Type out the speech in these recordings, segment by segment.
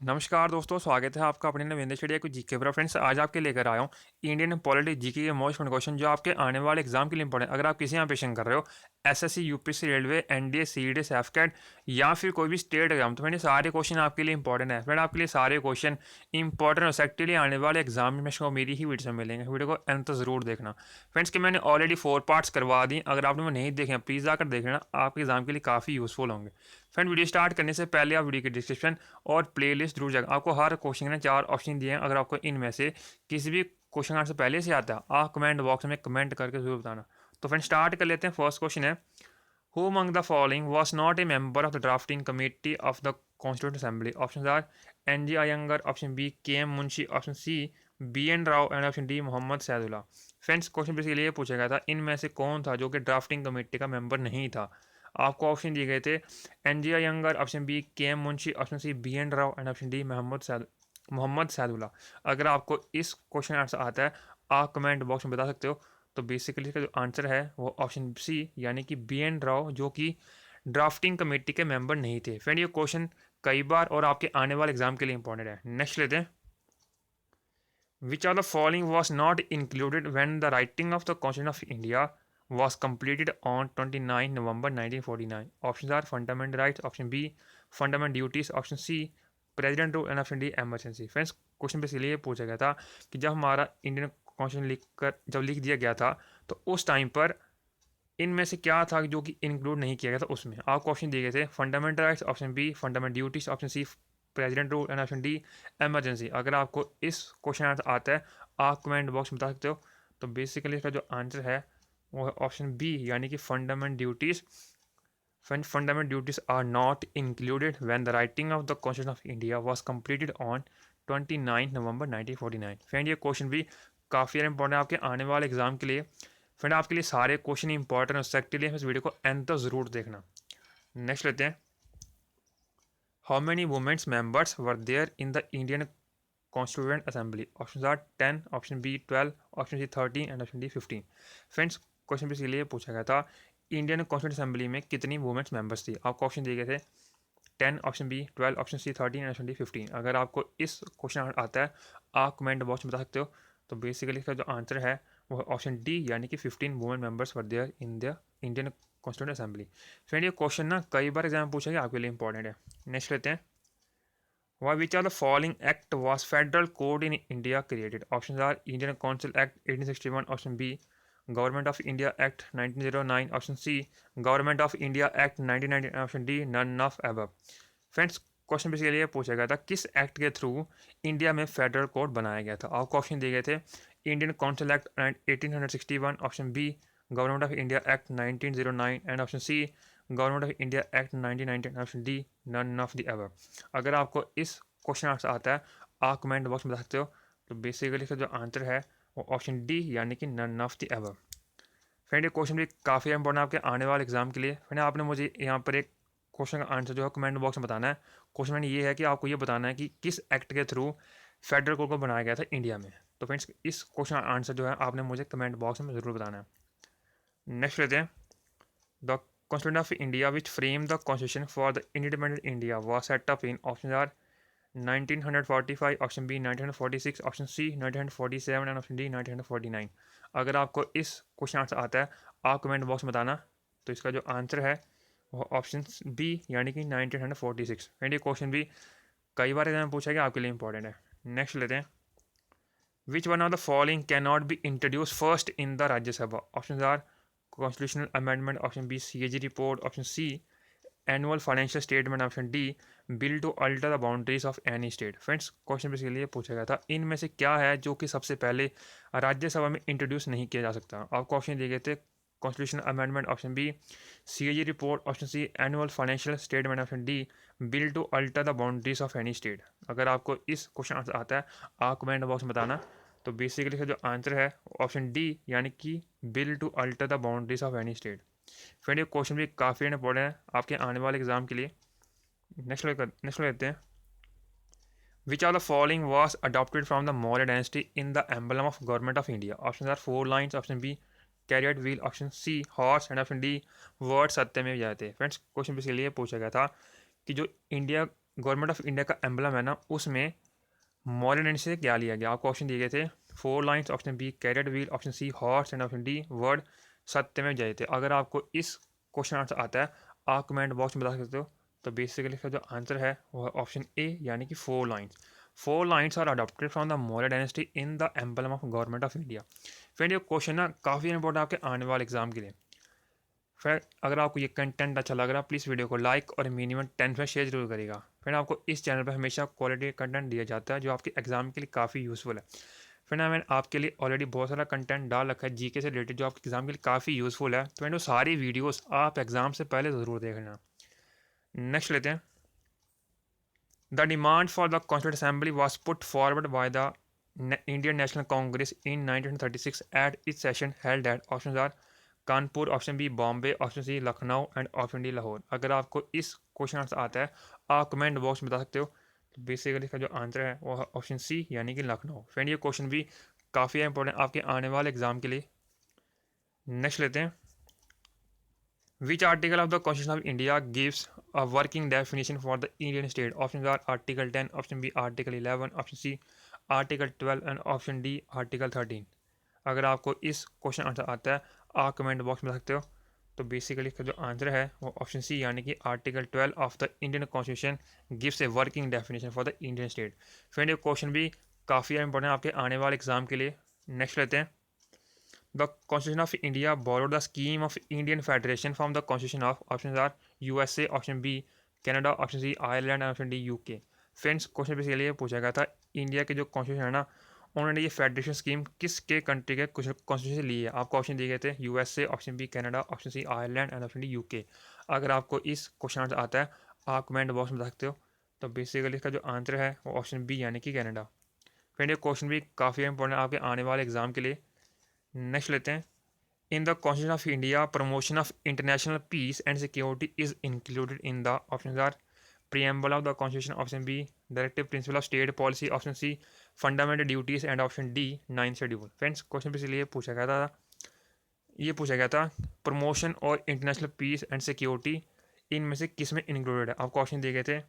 नमस्कार दोस्तों, स्वागत है आपका अपने नवेंद्र स्टडी को जीके पर। फ्रेंड्स, आज आपके लेकर आया हूँ इंडियन पॉलिटी जीके के मोस्ट क्वेश्चन जो आपके आने वाले एग्जाम के लिए इंपॉर्टेंट। अगर आप किसी यहाँ पेशन कर रहे हो, SSC, UPSC, railway, NDA, CDS, सैफकेट या फिर कोई भी स्टेट एग्जाम, तो फ्रेंड सारे क्वेश्चन आपके लिए इंपॉर्टेंट है। फ्रेंड, आपके लिए सारे क्वेश्चन इंपॉर्टेंट और सेक्टली आने वाले एग्जाम में शो मेरी ही वीडियो में मिलेंगे। वीडियो को एंड तक जरूर देखना। फ्रेंड्स कि मैंने ऑलरेडी 4 पार्ट्स करवा दी, अगर आपने वो नहीं देखे प्लीज़ आकर देख लेना, आपके एग्जाम के लिए काफ़ी यूजफुल होंगे। फ्रेंड, वीडियो स्टार्ट करने से पहले आप वीडियो की डिस्क्रिप्शन और प्लेलिस्ट जरूर जाएगा। आपको हर क्वेश्चन ने 4 ऑप्शन दिए हैं। अगर आपको इनमें से किसी भी क्वेश्चन आंसर पहले से आता है, आप कमेंट बॉक्स में कमेंट करके जरूर बताना। तो फ्रेंड स्टार्ट कर लेते हैं। फर्स्ट क्वेश्चन है, who among the following was not a member of the drafting committee of the constituent assembly? Option are N G Ayyangar, option B K M Munshi, option C B N Rao and option D Mohammad Saadulla. Friends, question basically ये पूछा गया था इनमें से कौन था जो कि ड्राफ्टिंग कमेटी का मेंबर नहीं था। आपको ऑप्शन दिए गए थे N G Ayyangar, option B K M Munshi, option C B N Rao and option D Mohammad Saadulla. अगर आपको इस क्वेश्चन आंसर आता है, आप कमेंट बॉक्स में बता सकते हो। तो बेसिकली इसका जो आंसर है वो ऑप्शन सी यानी कि बी एन राव, जो कि ड्राफ्टिंग कमेटी के मेंबर नहीं थे। फ्रेंड, ये क्वेश्चन कई बार और आपके आने वाले एग्जाम के लिए इंपॉर्टेंट है। नेक्स्ट लेते हैं, which are the following was not included when the writing of the constitution of India was completed on 29 November 1949? Options are fundamental rights, option B fundamental duties, option C president rule and option D emergency. Friends, question basically ये पूछा गया था कि जब हमारा Indian constitution जब लिख दिया गया था, तो उस टाइम पर इनमें से क्या था जो कि इंक्लूड नहीं किया गया था। उसमें आपको ऑप्शन दिए गए थे fundamental rights, option B fundamental duties, option C president rule and option D emergency. अगर आपको इस क्वेश्चन आंसर आता है, आप कमेंट बॉक्स में बता सकते हो। तो बेसिकली इसका जो आंसर है वो है ऑप्शन बी यानी कि fundamental duties. Fundamental duties are not included when the writing of the constitution of India was completed on 29 November 1949। Friend, ये क्वेश्चन भी काफ़ी इंपॉर्टेंट है आपके आने वाले एग्जाम के लिए। फ्रेंड, आपके लिए सारे क्वेश्चन इंपॉर्टेंट हो सकते लिए इस वीडियो को एंड तक जरूर देखना। नेक्स्ट लेते हैं, how many womens members were there in the Indian constituent assembly? Option are 10, option B 12, option C 13 and option D 15। Friends, question basically ये पूछा गया था इंडियन कॉन्स्टिट्यूंट असेंबली में कितनी वुमेन्स मेंबर्स थी। आपको ऑप्शन दिए गए थे 10, option B 12, option C 13 and option D 15। अगर आपको इस क्वेश्चन आता है, आप कमेंट बॉक्स में बता सकते हो। तो बेसिकली इसका जो आंसर है वो ऑप्शन डी यानी कि 15 women members were there in the Indian constituent assembly. Friend, ये क्वेश्चन ना कई बार एग्जाम पूछेंगे, आपके लिए इंपॉर्टेंट है। नेक्स्ट लेते हैं, why which of the following act was federal code in India created? Options are Indian Council Act 1861, option B Government of India Act 1909, option C Government of India Act 1990, option D none of above. Friends, question basically ये पूछा गया था किस act के through India में federal code बनाया गया था। आपको ऑप्शन दिए गए थे Indian council act 1861, option B government of India act 1909 and option C government of India act 1990, option D none of the above. अगर आपको इस क्वेश्चन आंसर आता है, आप कमेंट बॉक्स में बता सकते हो। तो बेसिकली इसका जो आंसर है वो ऑप्शन डी यानी कि none of the above. Friend, ये क्वेश्चन भी काफ़ी इंपॉर्टेंट आपके आने वाले एग्जाम के लिए। फ्रेंड, आपने मुझे यहाँ पर एक क्वेश्चन का आंसर जो है कमेंट बॉक्स में बताना है। क्वेश्चन ये है कि आपको ये बताना है कि किस एक्ट के थ्रू फेडरल कोड को बनाया गया था इंडिया में। तो फ्रेंड्स, इस क्वेश्चन का आंसर जो है आपने मुझे कमेंट बॉक्स में ज़रूर बताना है। नेक्स्ट लेते हैं, the constitution of India which frame the constitution for the independent India was set up in, option are 1945, option B 1946, option C 1947 and option D 1949। अगर आपको इस क्वेश्चन आंसर आता है, आप कमेंट बॉक्स में बताना। तो इसका जो आंसर है वो ऑप्शन बी यानी कि 1946। एंड ये क्वेश्चन भी कई बार एग्जाम पूछा गया, आपके लिए इंपॉर्टेंट है। नेक्स्ट लेते हैं, which one of the following can not be introduce first in the Rajya Sabha? Option are constitutional amendment, option B CAG report, option C annual financial statement, option D bill to alter the boundaries of any state. Friends, question basically ये पूछा गया था इनमें से क्या है जो कि सबसे पहले राज्यसभा में इंट्रोड्यूस नहीं किया जा सकता। आपको ऑप्शन दिए गए थे constitution amendment, option B CAG report, option C annual financial statement, option D bill to alter the boundaries of any state. अगर आपको इस क्वेश्चन आंसर आता है, आप कमेंट बॉक्स में बताना। तो बेसिकली इसका जो आंसर है ऑप्शन डी यानी कि bill to alter the boundaries of any state. Friend, ये क्वेश्चन भी काफ़ी इंपॉर्टेंट है आपके आने वाले एग्जाम के लिए। नेक्स्ट लेते हैं, which are the following was adopted from the Maurya dynasty in the emblem of government of India? Option are 4 lions, option B carrier wheel, option C horse and option D word सत्य में जाते। Friends, question basically ये पूछा गया था कि जो India government of India का एम्बलम है ना, उसमें मॉडर्न से क्या लिया गया? आपको ऑप्शन दिए गए थे 4 lions, option B carrier wheel, option C horse and option D word Satyameva Jayate. अगर आपको इस क्वेश्चन आंसर आता है आप कमेंट बॉक्स में बता सकते हो। तो बेसिकली इसका जो आंसर है वो है ऑप्शन ए, यानी कि 4 lions. 4 lions are adopted from the Maurya dynasty in the emblem of government of India. Friend ये क्वेश्चन ना काफ़ी इंपॉर्टेंट आपके आने वाले एग्जाम के लिए। फ्रेंड अगर आपको ये कंटेंट अच्छा लग रहा है प्लीज़ वीडियो को लाइक और मिनिमम 10 फ्रेंड शेयर जरूर करेगा। फ्रेंड आपको इस चैनल पर हमेशा क्वालिटी कंटेंट दिया जाता है जो आपके एग्जाम के लिए काफ़ी यूज़फुल है। फ्रेंड मैंने आपके लिए ऑलरेडी बहुत सारा कंटेंट डाल रखा है जीके से रिलेटेड जो आपके एग्जाम के लिए काफ़ी यूज़फुल है। तो फ्रेंड वो सारी वीडियोस आप एग्जाम से पहले ज़रूर देखना। नेक्स्ट लेते हैं। The demand for the constituent assembly was put forward by the Indian National Congress in 1936 at its session held at option are Kanpur, option B Bombay, option C Lucknow and option D Lahore. अगर आपको इस question answer आता है आप comment box में बता सकते हो। तो बेसिकली इसका जो आंसर है वो है ऑप्शन सी, यानी कि लखनऊ। फ्रेंड ये क्वेश्चन भी काफ़ी इंपॉर्टेंट आपके आने वाले एग्जाम के लिए। नेक्स्ट लेते हैं। Which article of the constitution of India gives a working definition for the Indian state? Options are Article 10, option B Article 11, option C Article 12 and option D Article 13। अगर आपको इस क्वेश्चन आंसर आता है आप comment box में सकते हो। तो बेसिकली इसका जो आंसर है वो ऑप्शन सी, यानी कि article 12 of the Indian constitution gives a working definition for the Indian state. Friend ये क्वेश्चन भी काफ़ी इंपॉर्टेंट आपके आने वाले एग्जाम के लिए। नेक्स्ट लेते हैं। The Constitution of India borrowed the scheme of Indian Federation from the Constitution of options are USA, option B Canada, option C Ireland and option D UK। Friends question basically ये पूछा गया था India के जो constitution है ना, उन्होंने ये फेडरेशन स्कीम किसके कंट्री के कॉन्स्टिट्यूशन से ली है? आपको ऑप्शन दिए गए थे USA, option B Canada, option C Ireland and option D UK. अगर आपको इस क्वेश्चन आंसर आता है आप कमेंट बॉक्स में बता सकते हो। तो बेसिकली इसका जो आंसर है वो ऑप्शन बी, यानी कि कनाडा। फ्रेंड ये क्वेश्चन भी काफ़ी इंपॉर्टेंट आपके आने वाले एग्जाम के लिए। नेक्स्ट लेते हैं। In the constitution of India promotion of international peace and security is included in the option are preamble of the constitution, option B directive principle of state policy, option C fundamental duties and option D 9th schedule। Friends question पे इसलिए ये पूछा गया था promotion और international peace and security इनमें से किस में इंक्लूडेड है? आपको ऑप्शन दिए गए थे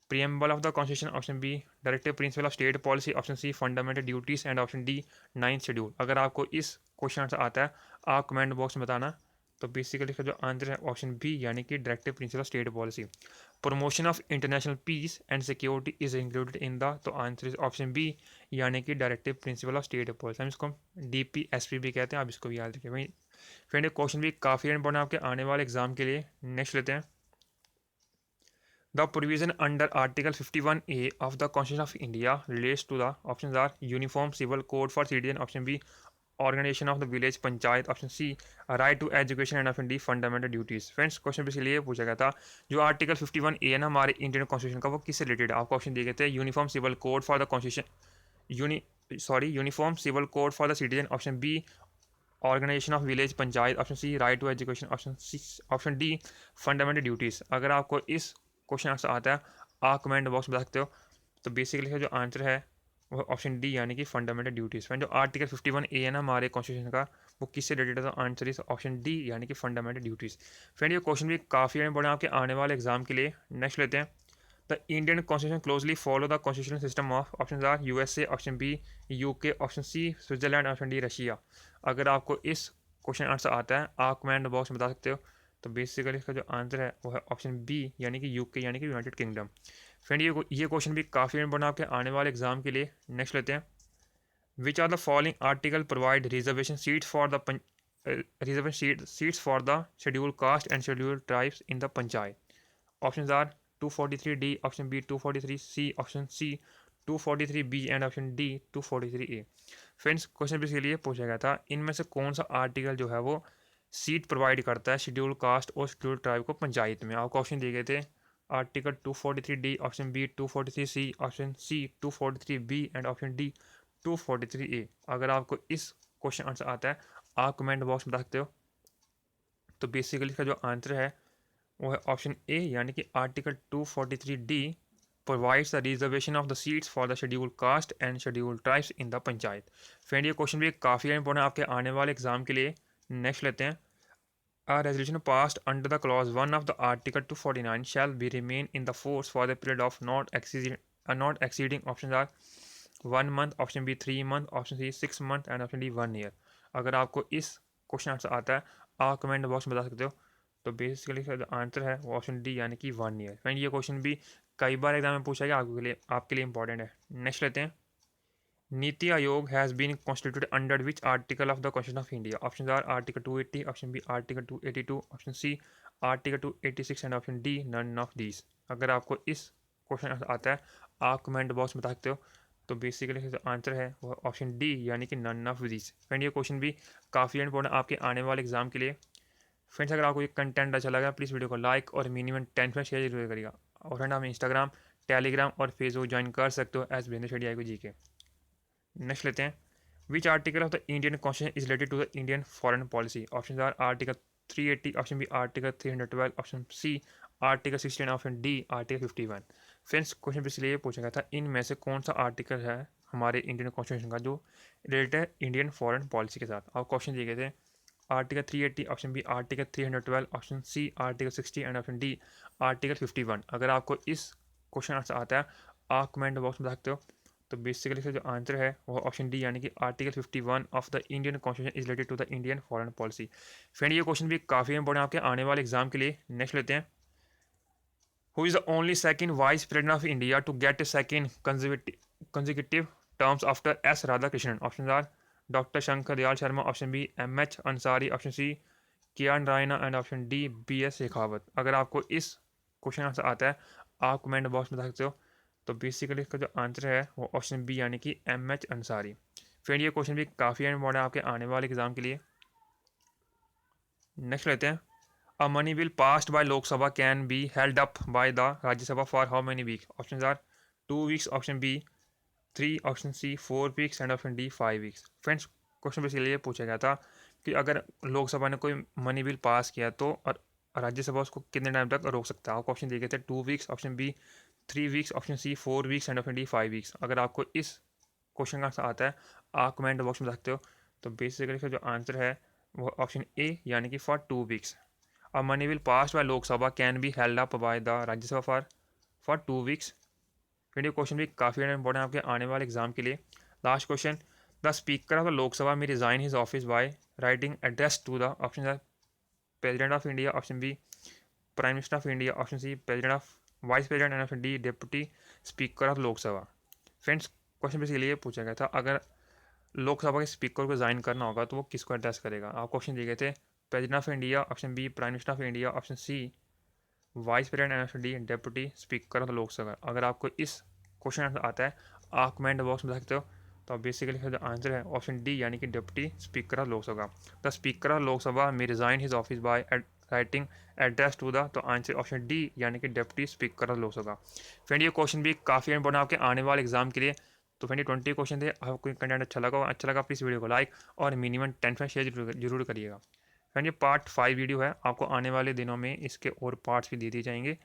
preamble of the constitution, option B directive principle of state policy, option C fundamental duties and option D 9th schedule। अगर आपको इस क्वेश्चन आंसर आता है आप कमेंट बॉक्स में बताना। तो बेसिकली इसका जो आंसर है ऑप्शन बी, यानी कि directive principle of state policy. Promotion of international peace and security is included in the, तो आंसर इज ऑप्शन बी, यानी कि directive principle of state policy. हम इसको DPSP भी कहते हैं, आप इसको भी याद रखिए भाई। फ्रेंड ये क्वेश्चन भी काफ़ी इंपॉर्टेंट आपके आने वाले एग्जाम के लिए। नेक्स्ट लेते हैं। The provision under Article 51A of the Constitution of India relates to the options are Uniform Civil Code for Citizen, option B Organization of the Village Panchayat, option C Right to Education and option D Fundamental Duties। Friends question भी इसलिए पूछा गया था जो article 51A है ना हमारे Indian constitution का, वो किससे रिलेटेड है? आपको ऑप्शन दिए गए थे uniform civil code for the constitution uniform civil code for the citizen, option B organisation of village panchayat, option C right to education, option D fundamental duties. अगर आपको इस क्वेश्चन आंसर आता है आप कमेंट बॉक्स में बता सकते हो। तो बेसिकली जो आंसर है वो ऑप्शन डी, यानी कि फंडामेंटल ड्यूटीज़। फ्रेंड जो आर्टिकल 51A है ना हमारे कॉन्स्टिट्यूशन का, वो किससे रिलेटेड है? तो आंसर इज ऑप्शन डी, यानी कि फंडामेंटल ड्यूटीज़। फ्रेंड ये क्वेश्चन भी काफ़ी इंपॉर्टेंट आपके आने वाले एग्जाम के लिए। नेक्स्ट लेते हैं। The Indian constitution closely follow the constitution system of, option are USA, option B UK, option C Switzerland, option D Russia. अगर आपको इस क्वेश्चन आंसर आता है आप कमेंट बॉक्स में बता सकते हो। तो बेसिकली इसका जो आंसर है वो है ऑप्शन बी, यानी कि UK, यानी कि यूनाइटेड किंगडम। फ्रेंड ये क्वेश्चन भी काफ़ी इंपॉर्टेंट आपके आने वाले एग्जाम के लिए। नेक्स्ट लेते हैं। Which are the following article provide reservation seats for the reservation seats for the schedule caste and schedule tribes in the panchayat? Option are 243D, option B 243C, option C 243B and option D 243A। Friends question इसके लिए पूछा गया था इनमें से कौन सा article जो है वो सीट प्रोवाइड करता है शेड्यूल कास्ट और शेड्यूल ट्राइब को पंचायत में? आपको ऑप्शन दिए गए थे article 243D, option B 243C, option C 243B and option D 243A। अगर आपको इस क्वेश्चन आंसर आता है आप कमेंट बॉक्स में बता सकते हो। तो बेसिकली इसका जो आंसर है वो है ऑप्शन ए, यानी कि article 243D provides the reservation of the seats for the schedule caste and schedule tribes in the panchayat. Friend ये क्वेश्चन भी काफ़ी इंपॉर्टेंट आपके आने वाले एग्जाम के लिए। नेक्स्ट लेते हैं। A resolution passed under the clause 1 of the Article 249 shall be remain in the force for the period of not exceeding options are 1 month, option B 3 month, option C 6 month and option D 1 year. अगर आपको इस question answer आता है आप comment box में बता सकते हो। तो बेसिकली आंसर है वो ऑप्शन डी यानी कि 1 ईयर। फ्रेंड ये क्वेश्चन भी कई बार एग्जाम में पूछा गया, आपके लिए इंपॉर्टेंट है। नेक्स्ट लेते हैं। NITI Aayog has been constituted under which article of the constitution of India? Option are article 280, option B article 282, option C article 286 and option D none of these. अगर आपको इस क्वेश्चन आता है आप कमेंट बॉक्स में बता सकते हो। तो बेसिकली जो आंसर है वो ऑप्शन डी यानी कि नन ऑफ दीज। फ्रेंड ये क्वेश्चन भी काफ़ी इंपॉर्टेंट आपके आने वाले एग्जाम के लिए। फ्रेंड्स अगर आपको ये कंटेंट अच्छा लगा प्लीज़ वीडियो को लाइक और मिनिमम 10 फ्रेंड शेयर जरूर करिएगा। और फ्रेंड आप इंस्टाग्राम, टेलीग्राम और फेसबुक ज्वाइन कर सकते हो as business study I G के। नेक्स्ट लेते हैं। Which article of the Indian constitution is related to the Indian foreign policy? Option are article 380, option B article 312, option C article 16, option D article 51। Friends question इसलिए पूछा गया था इनमें से कौन सा आर्टिकल है हमारे इंडियन कॉन्स्टिट्यूशन का जो रिलेटेड है इंडियन फॉरेन पॉलिसी के साथ। और क्वेश्चन दिए गए थे article 380, option B article 312, option C article 60 and option D article 51। अगर आपको इस क्वेश्चन आंसर आता है आप कमेंट बॉक्स में बता सकते हो। तो बेसिकली इसका जो आंसर है वो ऑप्शन डी यानी कि article 51 of the Indian constitution is related to the Indian foreign policy. Friend ये क्वेश्चन भी काफ़ी इंपॉर्टेंट आपके आने वाले एग्जाम के लिए। नेक्स्ट लेते हैं। Who is the only second vice president of India to get a second consecutive terms after S Radhakrishnan? Option are doctor Shankar Dayal Sharma, option B M H Ansari, option C K R Narayana and option D B S Shekhawat. अगर आपको इस question answer आता है आप comment box में बता सकते हो। तो बेसिकली इसका जो आंसर है वो ऑप्शन बी यानी कि एम एच अंसारी। फ्रेंड ये क्वेश्चन भी काफ़ी इंपॉर्टेंट है आपके आने वाले एग्जाम के लिए। नेक्स्ट लेते हैं। A money bill passed by Lok Sabha can be held up by the Rajya Sabha for how many week? Option are 2 weeks, option B 3, option C 4 weeks and option D 5 weeks. Friends question इसलिए पूछा गया था कि अगर लोकसभा ने कोई मनी बिल पास किया तो और राज्यसभा उसको कितने टाइम तक रोक सकता है। और क्वेश्चन दिए गए थे 2 weeks, option B 3 weeks, option C 4 weeks and option D 5 weeks. अगर आपको इस क्वेश्चन का आता है आप कमेंट बॉक्स में सकते हो। तो बेसिकली इसका जो आंसर है वो ऑप्शन ए यानी कि फॉर 2 वीक्स। अब money bill pass by Lok Sabha can be held up by the Rajya Sabha for 2 weeks. फिर ये क्वेश्चन भी काफ़ी इंपॉर्टेंट आपके आने वाले एग्जाम के लिए। Last question. The speaker of the Lok Sabha may resign his office by writing address to the option president of India, option B prime minister of India, option C president of vice president and option D deputy speaker of Lok Sabha. Friends question basically ये पूछा गया था अगर लोकसभा के speaker को resign करना होगा तो वो किसको एड्रेस करेगा। आप क्वेश्चन दिए गए थे president of India, option B prime minister of India, option C vice president and option D deputy speaker of Lok Sabha. अगर आपको इस क्वेश्चन आंसर आता है आप कमेंट बॉक्स में बता सकते हो। तो बेसिकली जो आंसर है ऑप्शन डी यानी कि deputy speaker of Lok Sabha. The speaker of Lok Sabha may resign his office by writing address to the. तो आंसर ऑप्शन डी यानी कि deputy speaker of Lok Sabha. Friend ये क्वेश्चन भी काफ़ी इंपॉर्टेंट आपके आने वाले एग्जाम के लिए। तो फ्रेंड 20 क्वेश्चन थे। आपको कंटेंट अच्छा लगा प्लीज़ वीडियो को लाइक और मिनिमम 10 फ्रेंड शेयर जरूर करिएगा। फ्रेंड ये पार्ट 5 वीडियो है, आपको आने वाले दिनों में इसके और पार्ट्स भी दे दिए जाएंगे।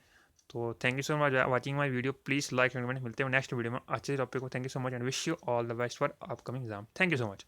तो thank you so much watching my video. Please like and comment. मिलते हैं नेक्स्ट वीडियो में अच्छे टॉपिक को। Thank you so much and wish you all the best for upcoming exam. Thank you so much.